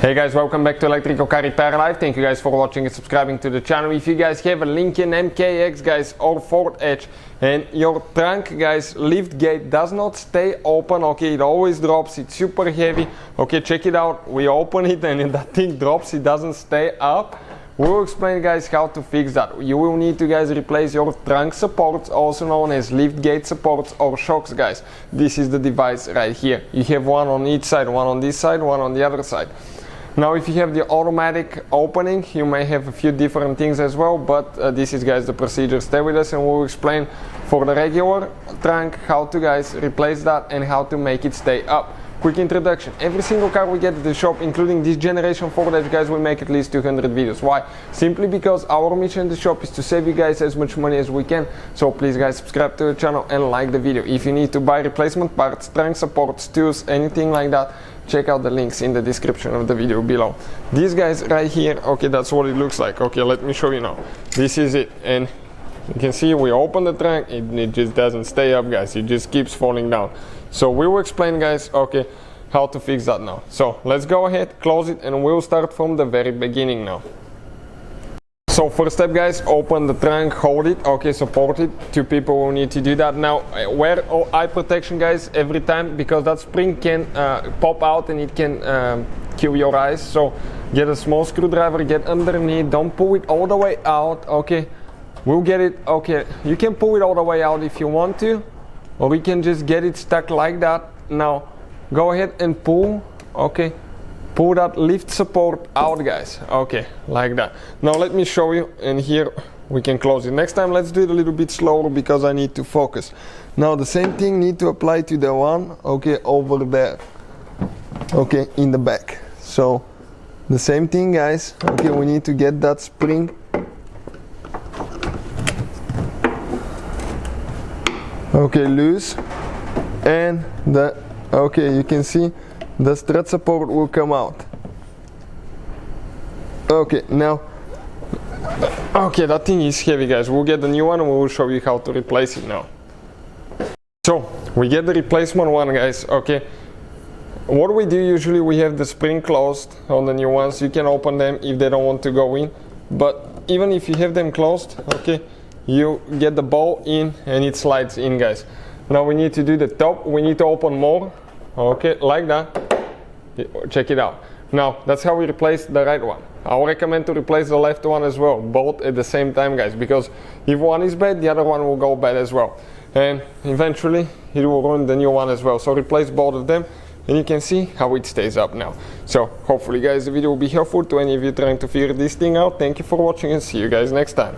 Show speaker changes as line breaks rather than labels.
Hey guys, welcome back to Electrical Car Repair Live. Thank you guys for watching and subscribing to the channel. If you guys have a Lincoln MKX guys or Ford Edge and your trunk guys lift gate does not stay open, okay, it always drops, it's super heavy, okay, check it out. We open it and that thing drops, it doesn't stay up. We will explain guys how to fix that. You will need to guys replace your trunk supports, also known as lift gate supports or shocks guys. This is the device right here. You have one on each side, one on this side, one on the other side. Now if you have the automatic opening, you may have a few different things as well, but this is guys the procedure. Stay with us and we'll explain for the regular trunk how to guys replace that and how to make it stay up. Quick introduction: every single car we get at the shop, including this generation Ford Edge guys, we make at least 200 videos. Why? Simply because our mission in the shop is to save you guys as much money as we can. So please guys, subscribe to the channel and like the video. If you need to buy replacement parts, trunk supports, tools, anything like that, check out the links in the description of the video below. These guys right here, okay, that's what it looks like. Okay, let me show you now. This is it, and you can see we open the trunk, it just doesn't stay up guys, it just keeps falling down. So we will explain guys, okay, how to fix that now. So let's go ahead, close it, and we'll start from the very beginning now. So first step guys, open the trunk, hold it, okay, support it. Two people will need to do that. Now wear eye protection guys every time, because that spring can pop out and it can kill your eyes. So get a small screwdriver, get underneath, don't pull it all the way out, okay. We'll get it, okay, you can pull it all the way out if you want to, or we can just get it stuck like that. Now go ahead and pull, okay. Pull that lift support out guys, okay, like that. Now let me show you, and here we can close it. Next time let's do it a little bit slower because I need to focus. Now the same thing need to apply to the one, okay, over there, okay, in the back. So the same thing guys, okay, we need to get that spring, okay, loose, and the, okay, you can see the strut support will come out. Okay, now, okay, that thing is heavy guys. We'll get the new one and we will show you how to replace it now. So we get the replacement one guys, okay. What we do usually, we have the spring closed on the new ones. You can open them if they don't want to go in, but even if you have them closed, okay, you get the ball in and it slides in guys. Now we need to do the top, we need to open more, okay, like that. Check it out. Now that's how we replace the right one. I would recommend to replace the left one as well, both at the same time guys, because if one is bad, the other one will go bad as well, and eventually it will ruin the new one as well. So replace both of them and you can see how it stays up now. So hopefully guys the video will be helpful to any of you trying to figure this thing out. Thank you for watching and see you guys next time.